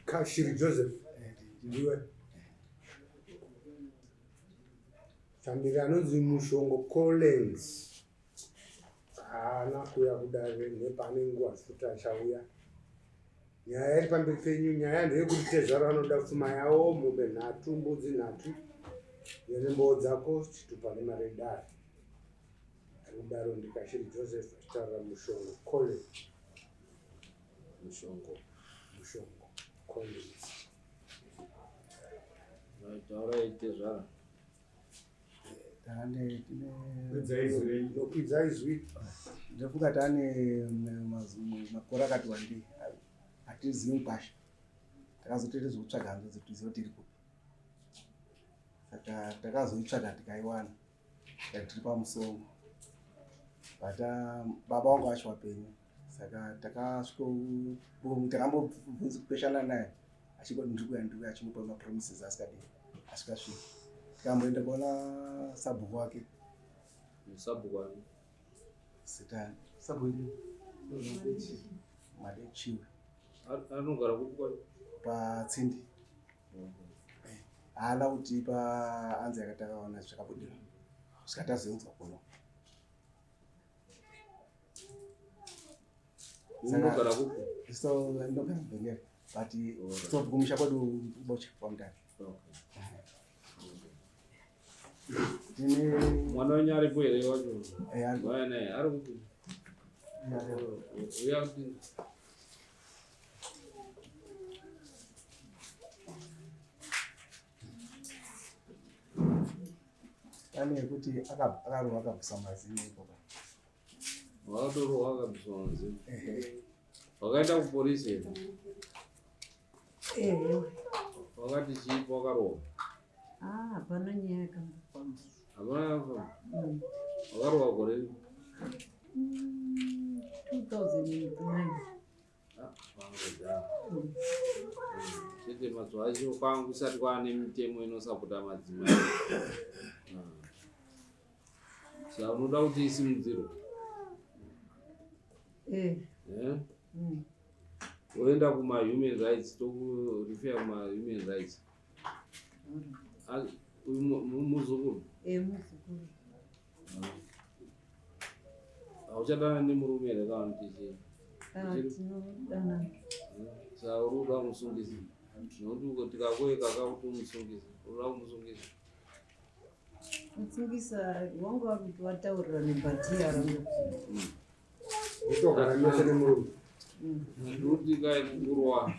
Kashiri Joseph ndiwe tambira anonzi Mushongo Collins haana kuuya kudare nepane nguva futi achauya. Nyaya iri pamberi penyu, nyaya ndeyekuti Tezvara vanoda pfuma yavo mombe nhatu, mbudzi nhatu nenzvimbo dzako chitupa nemari yedare. Ari kudaro ndikashiri Joseph achitaurira Mushongo Collins. Mushongo Collins. Taura Tezvara. Nokwidza izwi ndikuti tane makore akati wandei hatizivi mukwasha, takazotoita zvekutsvaga hanzo dzekuziva tiri kupi. Saka takazoitsvaga tikaiwana tiri pamusongo, but baba wangu acho wapenyu, saka takambobvunza kupeshana naye achingoti ndikuya achingopa mapromises asikasviki. Tikamboenda kuona sabhuku wake. Sabhuku wake Sitani sabhuku Madechiwe anogara kupi kwani? Patsindi. Haana kutipa anzi yakatakaona zvakabudira zvikatazounzwa kuno. Unogara kupi? So ndogara Mvengere, but kumusha kwedu Bocha kwamutare. Mwana wenyu aripo here wacho? Vaya naye ari kupi? Uya kuti pane yekuti akarohwa akabvisa mazino ipoka. Wakatorohwa akabvisa mazino? Wakaenda kupolisi here? Wakati chiipo wakarohwa? Hapana nyaya yakambofamba. Hapana yakambofamba? Wakarohwa gore ripi? 2009. Chete mazuva acho kwanga kusati kwaane mitemo inosapota madzimai. Saka unoda kuti isimudzirwe? Woenda kuma-human rights, tokurifera kuma-human rights. Muzukuru? Muzukuru. Hauchadana nemurume here kana kuti chii? Tinodana. Saka uri kuda kumusungisa? Nokuti tikakuweka kakuti umusungisa, unoda kumusungisa? Kutsungisa wangu wakuti wataurira nebhatiya rangu. Utogara mese nemurume? Ndikuti kaikurwa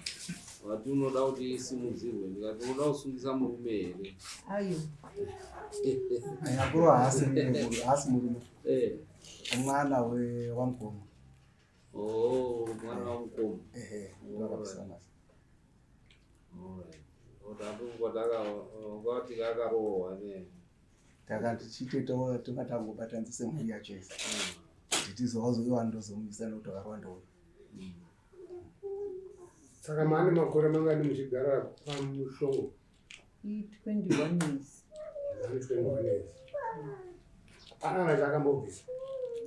vati unoda kuti isimudzirwe, ndikati unoda kusungisa murume here? Ayo. Ayakurwa haasi murume. Mwana wamukoma. Mwana wamukoma. Wakabvisana. Wakati kakarohwa ne. Takati chitoitawo tingatangobatanzise mhuri yacho isi. Titizowazoiwa ndozomuvisa nokuti akarohwa ndouyo. Saka maane makore mangani muchigara pamushongo? 21 years. 21 years. Ana chakambobvisa?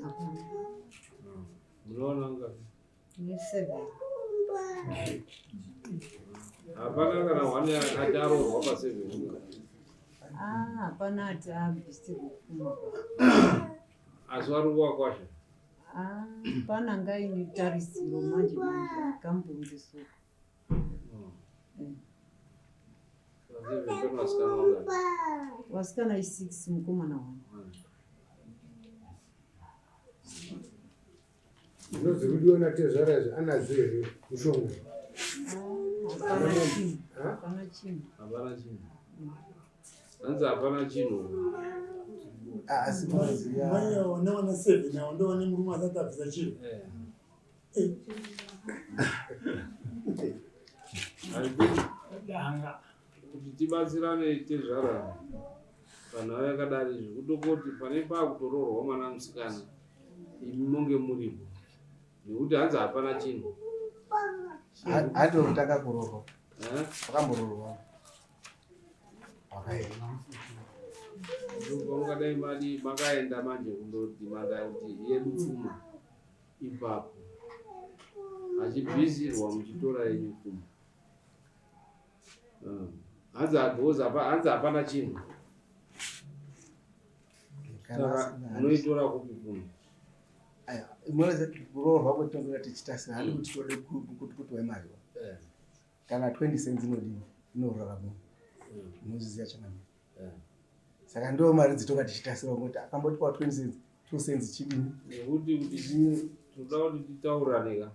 Hapana. Munoona ngati? Ni 7. Hapana kana hwane akati arohwa pa7? Hapana ati abvisirwe kuma. Asi vari kuwakwasha? Pana ngaine tarisiro manje akambonzesuka. Vasikana 6 mukomana wangu. Ndinozividiona Tezvara anazo here Mushongo? Hapana chinhu. Hapana chinhu. Hanzi hapana chinhu. Asi maziya wana 7 nawo ndo wane murume asati abvisa chinhu. Kuti tibatsirane Tezvara panhau yakadari izvi kutokoti pane pakutororwa mwana musikana imi monge muripo, nekuti hanzi hapana chinhu. hatotaka kurorwa. Wakambororwa. Pamungadai madi makaenda manje kundodimanda kuti yedu pfuma ipapo achibvisirwa muchitora yenyu pfuma hanzi hapana chinhu. Saka unoitora kupi kuno? Aya, imweleze kuroorwa kwetinongera tichitasira handi kuti tode kuti wemariwa. Kana 20 cents inodini inorarama. Unozviziva changamira. Saka ndo mari dzitoka tichitasira kuti akamboti kwa 20 cents 2 cents chidini nekuti toda kuti titaurane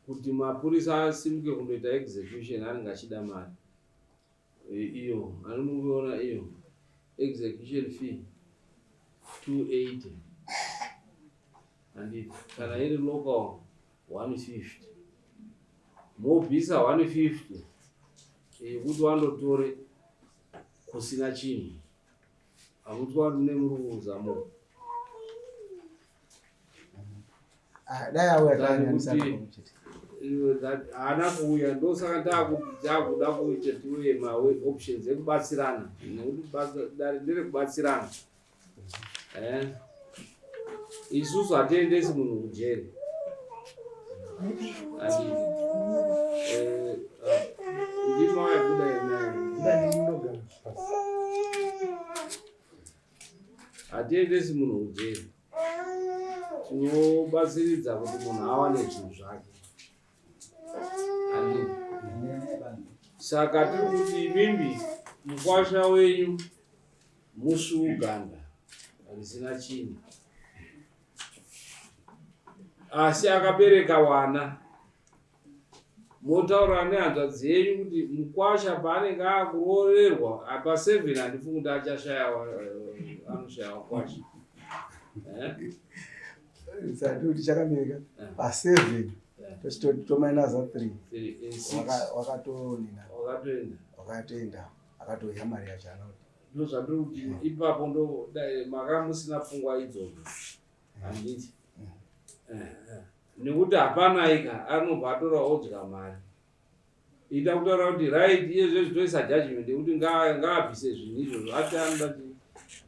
kuti mapurisa asimuke kundoita execution anenge achida mari iyo anomuona iyo execution fee 280 anditi kana iri local 150 mobvisa 150 kuti wandotore kusina chinhu akutwa nemurukuzamo dai auya tanyamisana haana kuuya ndosaka takuda kuita tiuye maoptions ekubatsirana nekuti dare nderekubatsirana. Isusu hatiendesi munhu kujeri ndimauya kuda hatiendesi munhu kujeri, tinobatsiridza kuti munhu awane zvinhu zvake. Saka tiri kuti imimbi mukwasha wenyu musuuganda risina chinhu, asi akabereka wana. Motaura nehanzvadzi yenyu kuti mukwasha paanenge akuroorerwa apa 7 handifungi kuti achashaya anoshaya wakwasha. Sati kuti chakabereka pa7 tochitomainaza 3 wakatoenda akatoya mari yacho anoti ndozvatiri kuti ipapo ndo maka musina pfungwa idzodzo handiti nekuti hapanaika anobva atora odya mari. Ida kutaura kuti right iye zvezvitoisa judgment yekuti ngaabvise zvinhu izvozvo ati anoda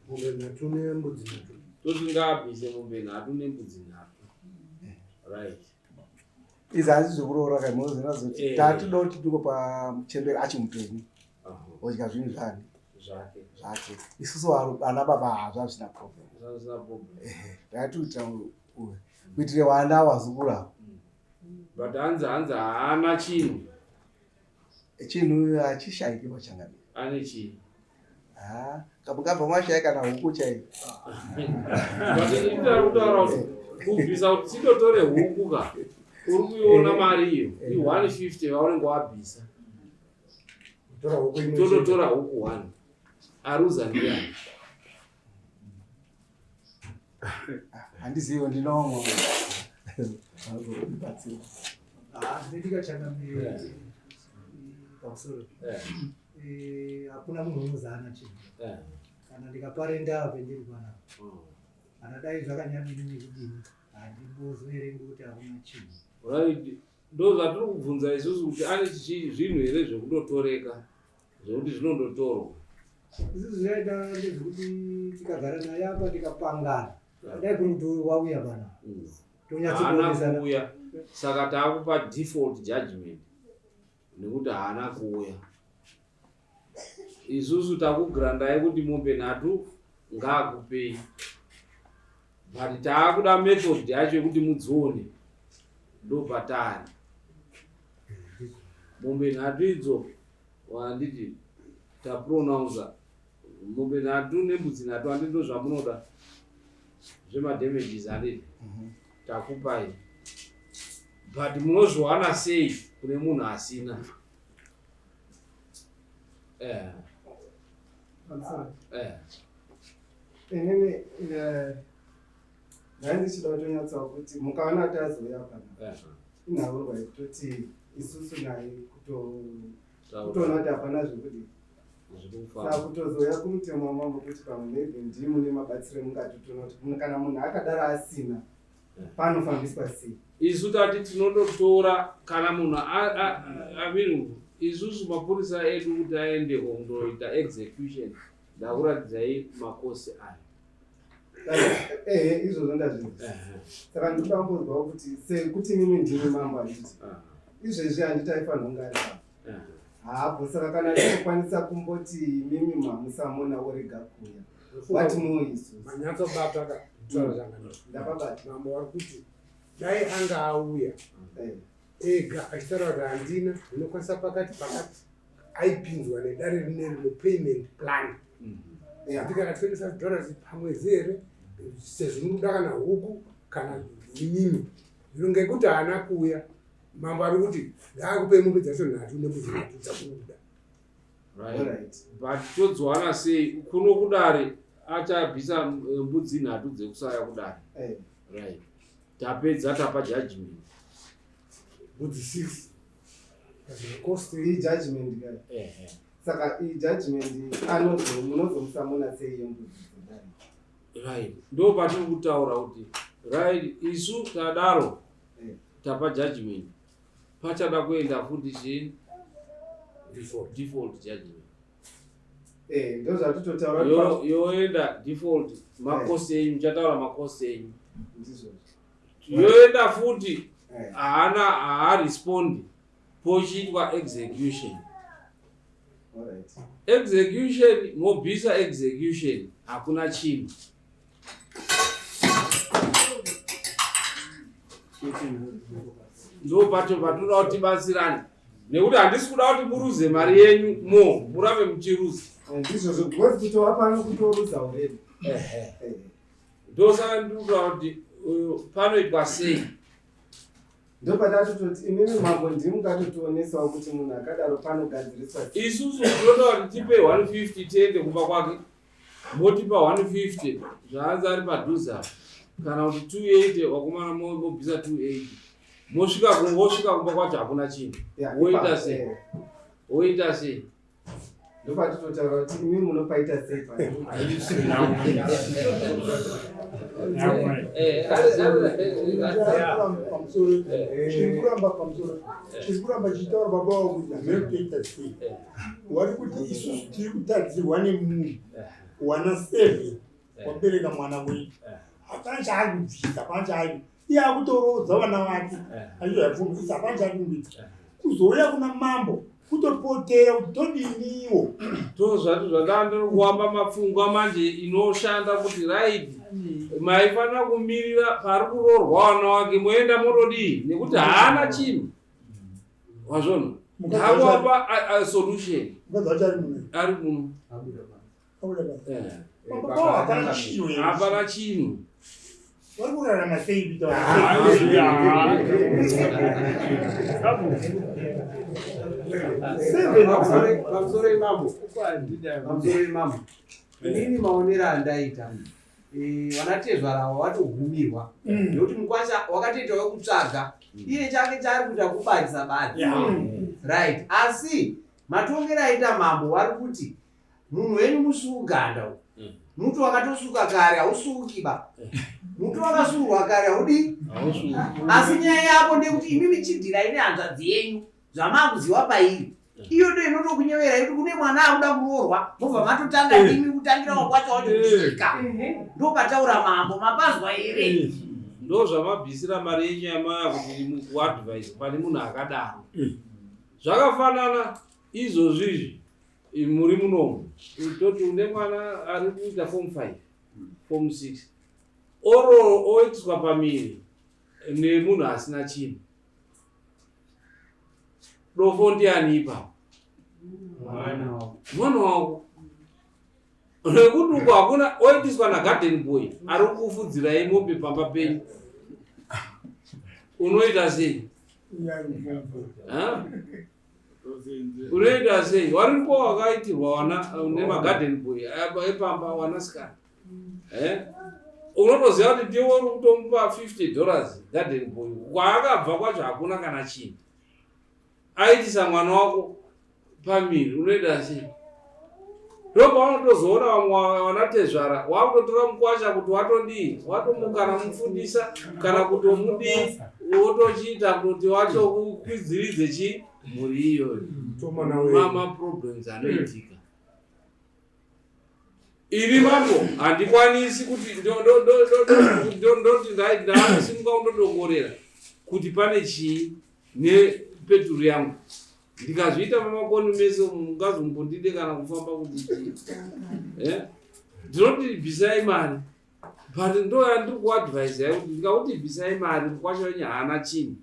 mombe 3 nembudzi 3 toti ngaabvise mombe 3 nembudzi 3 right. Izvi hanzi zvekuroora kaimozvinazoti tatido kuti tuko pamuchemberi achimupenyu odya zvinhu zvake isusu ana baba hazvo hazvina problem taituita kuitire wana wazukura but hanzi haana chinhu hachishayiki pachangamira ane chii kabva mwashayika na huku chaiyo ita kutaura kuti kubvisa kuti tindotore huku ka uri kuiona mari iyo i150 vaunenge wabvisa tototora huku 1 aruza ndiani handizivo ndinomwa ndikachangamira pamusoro hakuna munhu unozaana chinhu kana ndikaparenda pendiri panapo kana dai zvakanyamiri nekudini handimbozoerengi kuti hakuna chinhu right. Ndo zvatiri kubvunza isusu kuti ane zvinhu here zvekundotoreka zvekuti zvinondotorwa. Isusu zvaita ndezvekuti tikagara naye apa tikapangana dai kuri kuti wauya pana haana kuuya saka taakupa default judgment nekuti haana kuuya. Isusu takugirandai kuti mombe 3 ngaakupei but taakuda method yacho yekuti mudzione ndopatari mombe 3 idzo wanditi tapronounza mombe 3 nembudzi 3 handindo zvamunoda zvemadamages handiti takupai but munozviwana sei kune munhu asina. inini ndaindichida kutonyatsawo kuti mukaona tazoya pana inhaurwa yekutoti isusu naye kutoona kuti hapana zvekudii saka kutozoya kumutemo wamambo kuti pamwe maybe ndimune mabatsiro mungatotona kuti kana munhu akadaro asina panofambiswa sei. Isu tati tinondotora kana munhu amini isusu mapurisa edu kuti aende kundoita execution ndakuratidzai makosi ayo izvozvo ndazvinzwa saka ndikudambozwawo kuti sekuti mimi ndimi mambo handiti izvezvi handiti aifanira kunge ari hapo saka kana tinokwanisa kumboti mimi mamusamona orega kuya wati muisu manyatso bata ka ndakabata mambo wari kuti dai anga auya ega achitaura kuti handina ndinokwanisa pakati aipinzwa nedare rine rino payment plan ndikakatengesa $10 pamwedzi here sezvo muda kana huku kana imimi zvino ngekuti haana kuuya mambo ari kuti ndaakupei mombe dzacho 3 nembuzi 3 dzakuda but todzwana sei kuno kudare achabvisa mbudzi 3 dzekusaya kudare right tapedza tapa judgment mbudzi 6 cost judgment guy saka judgment munozomusamona sei yembudzi dzodari right ndo patiri kutaura kuti right isu tadaro tapa judgment pachada kuenda futi chii default judgment ndo zvatototaura yoenda default makosi enyu chataura makosi enyu yoenda futi haarespondi pochiitwa execution. Execution mobisa execution hakuna chini. Ndo patinoda kuti basirane. Nekuti handisi kuda kuti muruze mari yenyu murave muchiruza. Ndizvo zvokuti kutoapa nokutoruza already. Ndosaka ndikuda kuti panoitwa sei. Ndo patatoti imimi mambo ndimukatotionesawo kuti munhu akadaro panogadziriswa. Isusu tinoda kuti tipe 150 tiende kumba kwake. Motipa 150 zvaanzi ari padhuza. Kana kuti 280 wakomana mobvisa 280. Mosvika kumba kwacho hakuna chinhu. Woita sei? Ndo patitotaura kuti imimi munopaita sei chirikuramba chitaura baba wangu amekuita sei wari kuti isusu tiri kutadzirwa nemunhu wana 7 wabereka mwana wedu hapana chaari kubvisa hapana chaari iye akutorodza vana vake aizvapfumisa hapana chaari kumbita kuzouya kuna mambo kutopoteya kuti todiniwo zvati zvandandikuamba mapfungwa manje inoshanda kuti raidi maifanira kumirira pari kuroorwa wana wake moenda motodii nekuti haana chinhu wazvona ndakuvapa solution ari muno hapana chinhu vari kurarama sei pamusoro imambo inini maonero andaita vanatezvaravo vatogumirwa nekuti mukwanisa wakatoitawo kutsvaga iye chake chaari kuita kubarisa bari right asi matongero aita mambo vari kuti munhu wenyu musuganda muti wakatosuka kare hausukiba muti wakasurwa kare haudi asi nyaya yako ndekuti imimi chidhirai nehanzvadzi yenyu zvamakuziva pairi iyo ndo inotokunyevera kuti kune mwana akuda kuroorwa mobva matotanga imi kutangira wakwacho wachokusvika ndo pataura mambo mapazwa here ndo zvamabvisira mari yenyu yamaya kuti kuadvise pane munhu akadaro zvakafanana izvozvizvi muri munomu toti une mwana ari kuita form 5 form 6 oro oitiswa pamiri nemunhu asina chinhu dofo ndiani ipapo mwana wako nekuti uko hakuna oitiswa nagarden boy ari kufudzirai mombe pamba penyu unoita sei unoita sei wari ko wakaitirwa wana nemagarden boy epamba wanasikana unotoziva kuti ndiwe uri kutomupa $50 garden boy kwaakabva kwacho hakuna kana chinhu aitisa mwana wako pamiri unoita sei ndopaunotozoona vamwe vanatezvara wakutotora mukwasha kuti watodii watomukana mufundisa kana kutomudii wotochiita kuti watokukwidziridze chi muri iyoyo maproblems anoitika iri mambo handikwanisi kuti ndoti ndaasimuka undodongorera kuti pane chii nepeturu yangu ndikazviita pamakoni mese mungazombondide kana kufamba kuti ndinoti bvisai mari, but ndo yandiri kuadvaisai kuti ndikakuti bvisai mari mukwasha wenyu haana chinhu,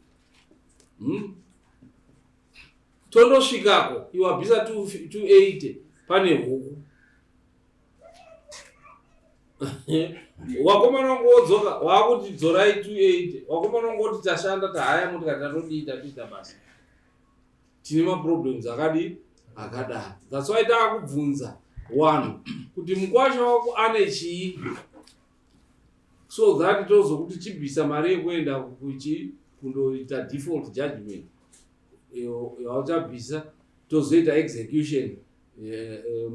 tondosvikako iwabvisa 280 pane huku wakomana wangu wodzoka wakuti dzorai 280, wakomana wangu woti tashanda tahaya muti katatoita basa. Tine maproblems akadaro. That's why takubvunza one kuti mukwasha wako ane chii, so that tozokuti chibvisa mari yekuenda kundoita default judgment yauchabvisa tozoita execution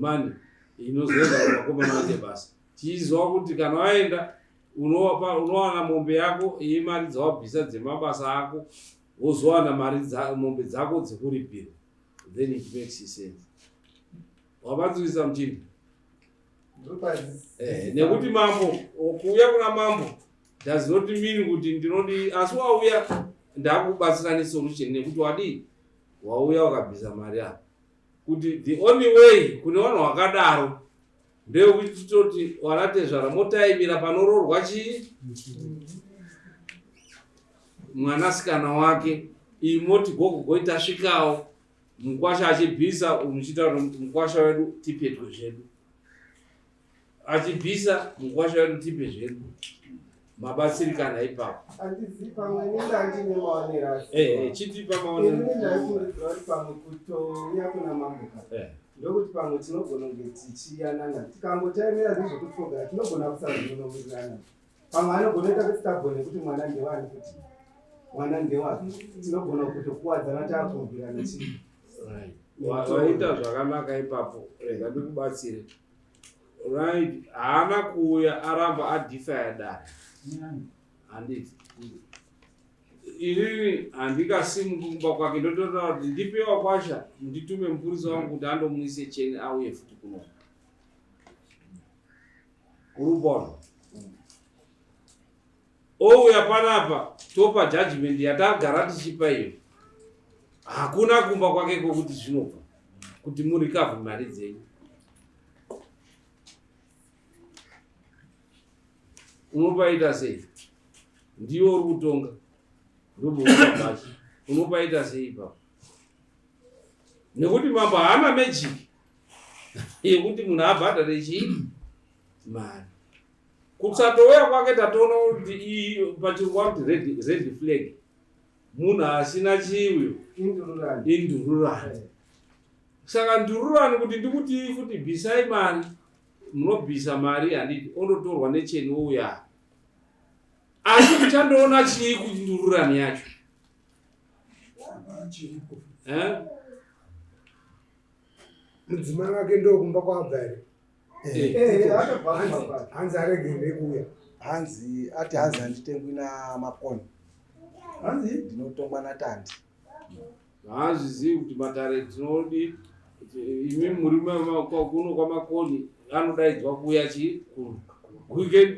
money inozoenda wakomana wake basa. Tizwa kuti kana waenda unowana mombe yako yemari dzawabvisa dzemabasa ako, wozowana mari mombe dzako dzekuripira, then it makes sense. Wabatsirisa mchini nekuti mambo kuuya kuna mambo does not mean kuti ndinodi asi wauya ndakubatsira nesolution nekuti wadi wauya wakabvisa mari yako, kuti the only way kune vanhu vakadaro ndeyekuti toti wanatezvara motaimira panoroorwa chii mwanasikana wake, imoti gogogoita svikawo mukwasha achibvisa muchitaura kuti mukwasha wedu tipetwe zvedu, achibvisa mukwasha wedu tipe zvedu, mabatsirikana ipapo. Andisi pamwe ndandine maonera chitipa maonera ndaifundidzwa pamwe kutouya kuna mambuka ndokuti pamwe tinogona kunge tichiyanana, tikangotaimira zvezvekutogara tinogona kusazononowirirana. Pamwe anogona kuita kuti tagone kuti mwana ndewani, kuti mwana ndewake, tinogona kutokuwadzana takumbirana chii. Waita zvakanaka ipapo, rega ndikubatsire. Right, haana kuuya aramba adifaya dare. Handiti inini handikasimuki kumba kwake, ndototaura kuti ndipewa kwasha nditume mupurisa wangu kuti andomuise cheni auye futi kuno urubona. Ouya panapa topa judgment yatagara tichipa iyo, hakuna kumba kwake kokuti zvinobva kuti murikavhe mari dzenyu. Unopaita sei? Ndiyo uri kutonga ndoboabachi, unopaita sei ipapo? Nekuti mambo haana magic yekuti munhu abhadhare chii mari. Kusatouya kwake tatoona kuti iyi pachirwa kuti red flag, munhu asina chiuyo indururani. Saka ndururani kuti ndikuti futi bvisai mari, munobvisa mari handiti ondotorwa necheni ouya. Asi kuchandoona chii kuti ndururani yacho? Mudzimai wake ndokumba kwabva here? Hanzi aregere kuuya. Hanzi ati hanzi handitengwi namakoni, hanzi ndinotongwa natandi. Haazvizivi kuti matare tinodi imi muri kuno kwamakoni anodaidzwa kuuya chii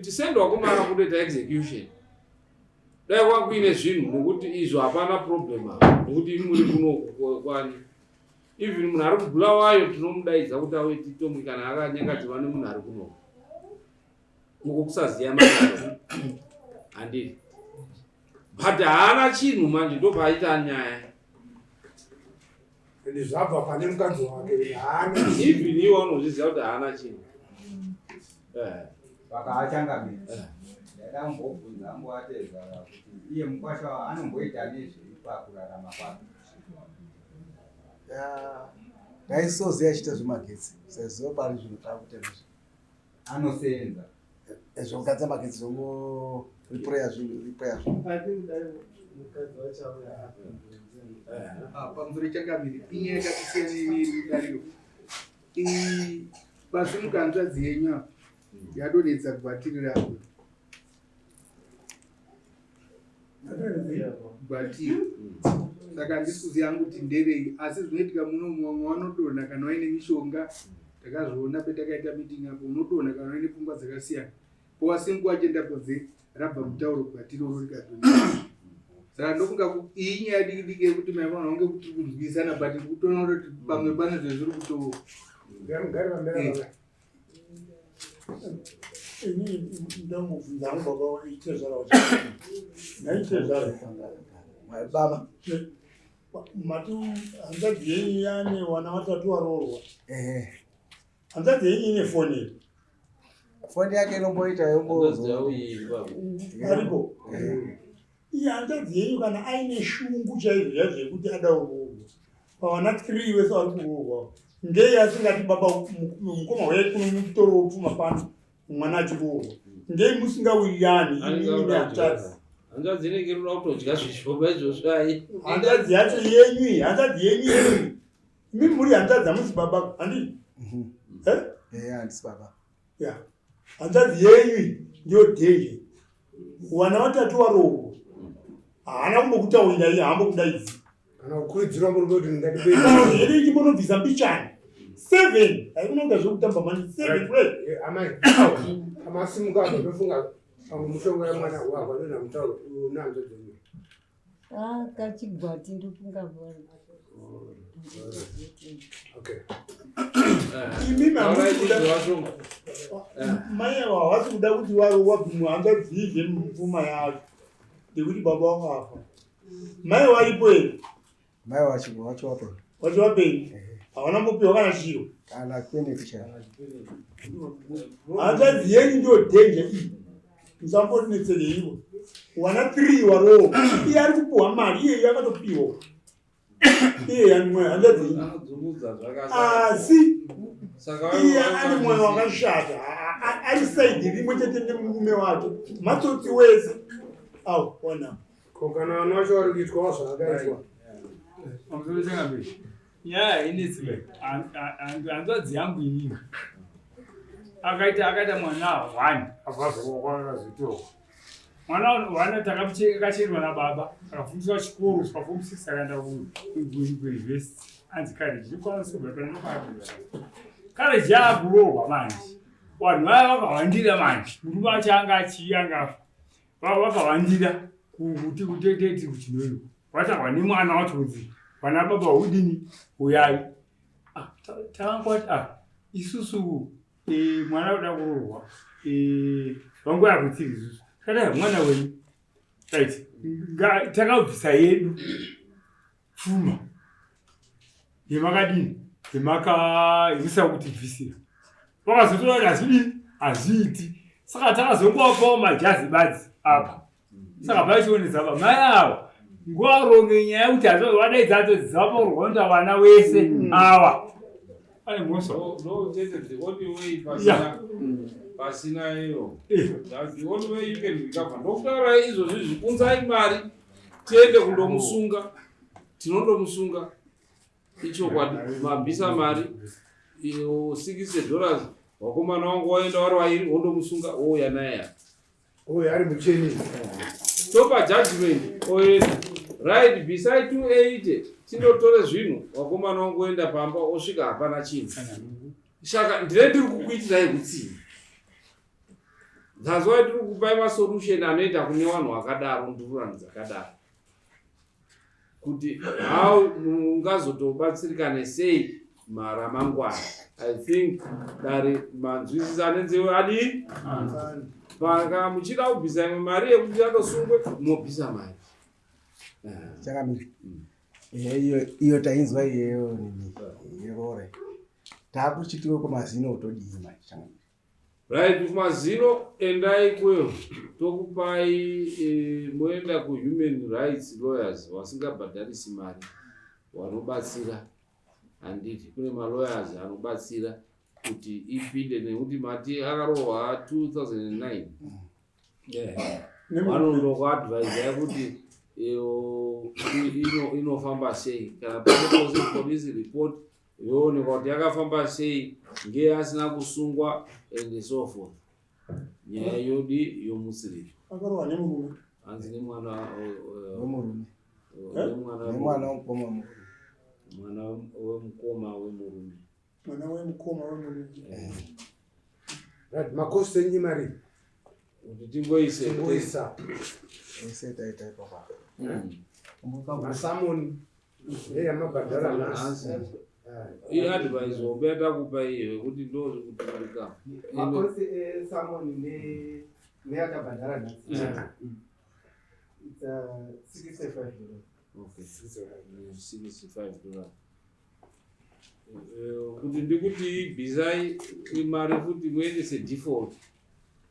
tisendwa kumara kundoita execution. Dai kwakuine zvinhu nekuti izvo hapana problem nekuti imi muri kuno kwani. Even munhu ari kubulawayo tinomudaidza kuti auye titomwe kana akanyangadzwa nemunhu ari kuno. Mukusaziya matare handiti. But haana chinhu manje ndopaita nyaya. Zvabva pane mukadzi wake haana. Even iwo anozviziva kuti haana chinhu. Vakaachangamira ndakambobvunza amboatezara kuti iye mukwasha anomboita nezveipakurarama kwake. Ndaisoziva achiita zvemagetsi, saiziva pari zvinhu taakutenda Anosenza zvokugadzira magetsi ripureya zvinhu. Pamusoro changamiri inye yakatisiyana nedariro pasi mukanzvadzi yenyu yadonetsa kubatirira kubatira. Saka handisi kuziva yangu kuti nderei, asi zvinoitika muno mumwe wanodonha kana waine mishonga. Takazviona petakaita meeting apo, unodonha kana waine pfungwa dzakasiyana, powasimuka wachienda kunze rabva mutauro kubatiro rikadonha. saka ndofunga iyi nyaya diki diki yekuti maifana kunge kuti kunzwisana but kutoona kuti pamwe pane zvezviri kuto ini ndamubvunza hangu baba waite zvaro naite zvaro baba mati hanzadzi yenyu yane wana watatu waroorwa hanzadzi yenyu ine foni foni yake inomboita aripo iye hanzadzi yenyu kana aine shungu chaizvo yazvo yekuti ada uroorwa pavana 3 wese vari kuroorwa ngei asingati baba mukoma weye kunomutoro upfuma pano mwana achiroorwa ngei musingawirirani inini nehanzadzi hanzadzi inenge inoda kutodya zvishoma izvozvo ai hanzadzi yacho yenyu hanzadzi yenyu imi muri hanzadzi hamusi baba handii handisi baba ya hanzadzi yenyu ndio dheje wana watatu waroorwa haana kumbokutaurira iye haambokudaidzi kana kukurudzirwa muri kuti ndingatibe iri chimbonobvisa mbichani 7 aikunonga zvekutamba mani 7 kule amai amasimuka anofunga pamwe mushonga yamwana wako ndona mutauro unanzo dzenyu kachigwati ndofunga vona okay imi mai hawasi kuda kuti wabvumwa hanzadzizve mupfuma yacho ndekuti baba wakafa mai waipo here mai wacho wapei wacho wapei hawana mupiwa kana chiro kana kwenekucha hanzadzi yenyu ndio dhenja iyi musambotinetsereiwo wana 3 waroho iye ari kupuhwa mari iye akatopiwa iye yanimwe hanzadzi yenyu asi iye ane mwoyo wakashata ari saidi rimwe chete nemurume wacho matsotsi wese au ona kokana vana vacho vari kuitwa wazvakaitwa nyaya inetsime hanzvadzi yangu inini akaita mwana 1 akazokwaakazotorwa mwana 1 takacherwa nababa akafundiswa chikoro pakform 6 akaenda kuuniversity anzi kareji kareji yaakuroorwa manje vanhu vaya vakawandira manje murume acho anga achiyangafa vakawandira kuteti kuchinoyo vatarwa nemwana wacho kunzi vana baba udini uyai takankwati isusu mwana uda kuroorwa vangu yakutsiri isusu kada mwana wenyu right takabvisa yedu pfuma yemakadini yemakaiisa kuti bvisira vakazotora kuti hazvidini hazviiti saka takazongovapawo majazi badzi apa saka vachionesa mai ava nguvaronge nyaya yekuti hazvavadaidza atodzidzava pakurwanda vana wese ava ane mhosva pasina iyo that's the only way you can recover ndokutaura izvozvi zvikunzai mari tiende kundomusunga tinondomusunga ichokwadi mabvisa mari $60 wakomana wangu waenda vari vairi wondomusunga ouya naye uyo ari mucheni topa judgment oenda right bvisai 280 tindotore zvinhu wakomana wangu oenda pamba osvika hapana chinhu saka ndine ndiri kukuitirai kutsini that's why tiri kupai masolution anoita kune vanhu vakadaro ndururano dzakadaro kuti how mungazotobatsirikane sei maramangwana I think dari manzwisisane nzeve adii paka muchida kubvisa imwe mari yekuti andosungwe mobvisa mari chakamiri iyo tainzwa iyeyo nini yerore takuchitiwe kumazino utodii mari chakamiri right kumazino endai kweyo tokupai moenda kuhuman rights lawyers vasingabhadharisi mari vanobatsira handiti kune malawyers anobatsira kuti ipinde nekuti mati akarohwa 2009 vanondokuadvisa yekuti inofamba sei kana pane police report yoonekwa kuti yakafamba sei ngeye asina kusungwa and so forth nyaya yodi yomusiripo akarohwa nemurume hanzi nemwana wemurume mwana wemukoma wemurume mwana wemukoma wemurume right makosi enyu mari kuti tingoisa Eseta itaita papa. Masamoni yamabhadhara nhasi. Advice wobeta kupa iyo kuti ndozvikutumirika. Makosi esamoni neakabhadhara nhasi. It's $65. Okay, $65. Kuti ndikuti bhizai imari futi muendese default.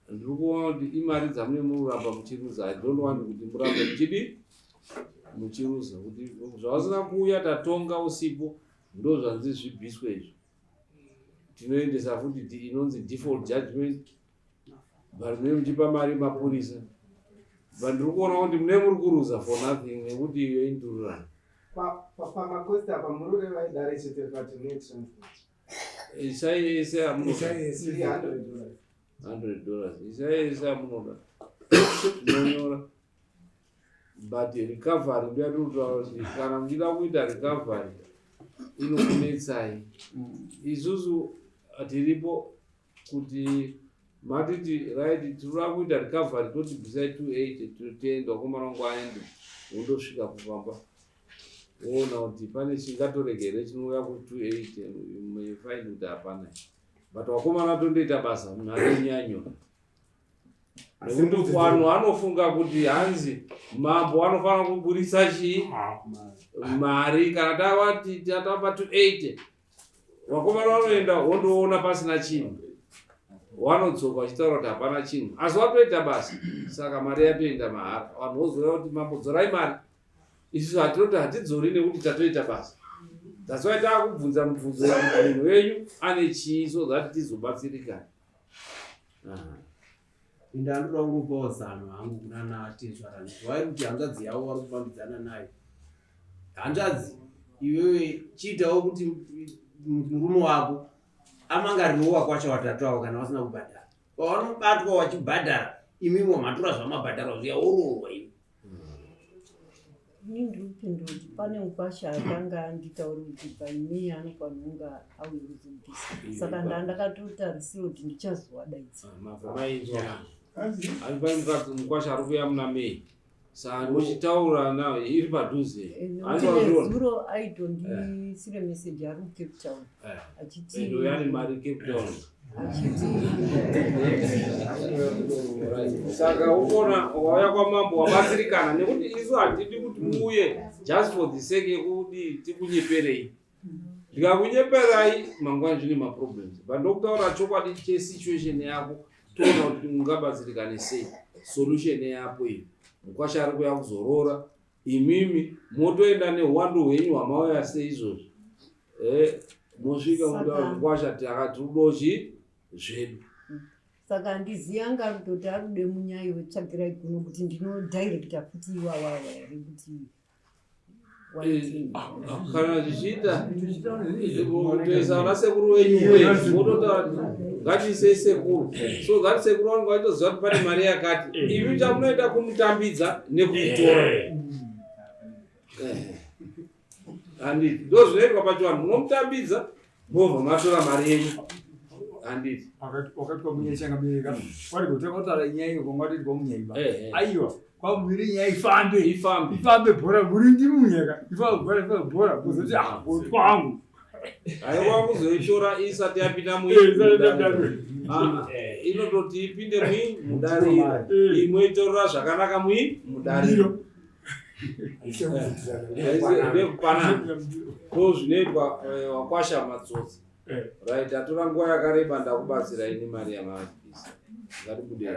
Ndiri kuona kuti imari dzamune muramba muchiruza. I don't want kuti murambe muchidi muchiruza. Kuti zvavasina kuuya tatonga usipo ndo zvanzi zvibhiswe izvo. Tinoendesa futi inonzi default judgment. Bari mune muchipa mari mapurisa. Vandiri kuona kuti mune muri kuruza for nothing nekuti iyo indururana. Pamakosti apa muroreva idare chete pati neexchange. Isaise amunoda. $100. Isaise amunoda. Tinonyora. But recovery ndiyatutaura kuti kana muchida kuita recovery inokunetsai. Isusu tiripo kuti matiti right tinoda kuita recovery toti bhizai 280 totenda wakomarangu aende wondosvika kupamba. Ona kuti pane chingatoregere chinouya ku280 muifind kuti hapana. But wakomana tondoita basa mhare nyanyo. Nekuti vanhu vanofunga kuti hanzi mambo anofanira kuburisa mari kana tavati tatapa 280 wakomana vanoenda wondoona pasina chinhu. Wanodzoka vachitaura kuti hapana chinhu asi watoita basa saka mari yatoenda mahara. Vanhu vozoya kuti mambo dzorai mari. Isusu hatinoti hatidzori nekuti tatoita basa. That's why takubvunza mubvunzo kuti munhu wenyu ane chii so that tizobatsirikana. Ndanoda kungopawo zano hangu kunana Tezvarani. Wairi kuti hanzvadzi yavo vari kufambidzana nayo. Hanzvadzi iwewe chiitawo kuti murume wako amangarirewo wakwacha watatu avo kana vasina kubhadhara. Pavanobatwa wachibhadhara imimo matora zvamabhadhara zviya oroorwa iwe. Ndiri kupinda kuti pane mukwasha akanga anditaura kuti paini anofanira kunga awiruzibhisa. Saka ndakatotarisiwa kuti ndichazoadaidza. Mukwasha ari kuuya muna Mei. Saka muchitaura nawo iri padhuze. Zuro aitondisire meseji ari kuCape Town. Achiti ndo yani mari Cape Town. Saka ukona wauya kwamambo wabatsirikana nekuti isu hatidi kuti muuye just for the sake yekuti tikunyeperei. Ndikakunyeperai mangwana zvine maproblems. But ndokutaura chokwadi chesituation yako toona kuti ungabatsirikane sei. Solution yapo iyo. Mukwasha ari kuya kuzorora. Imimi motoenda nehwando hwenyu hwamauya sei izvozvo. Mosvika mukwasha takatudochi zvedu. Saka ndiziya ngarutoti arude munyaya wetsvagirai kuno kuti ndinodirecta futi iwawawa here kuti kana zvichiita kutoisa vana sekuru wenyu wenyu mototaura ngatiisei sekuru. So ngati sekuru vangu vaitoziva kuti pane mari yakati ivi chamunoita kumutambidza nekutora. Handiti ndozvinoitwa pacho vanhu munomutambidza mobva matora mari yenyu. Handiti wakati kwamunyai changabereka wari kutaura nyaya iyo kwangwati kwamunyaiba aiwa kwamuviri nyaya ifambe bhora muri ndi munyaka ifambe bhora kuzoti kwangu aiwa kuzoitora isati yapinda inototi ipinde mudariro imwe itorora zvakanaka mudariro. Ndekupanana ndozvinoitwa wakwasha matsotsi. Right, atora nguva yakareba ndakubatsira ini mari yamabhisa. Ngatibude.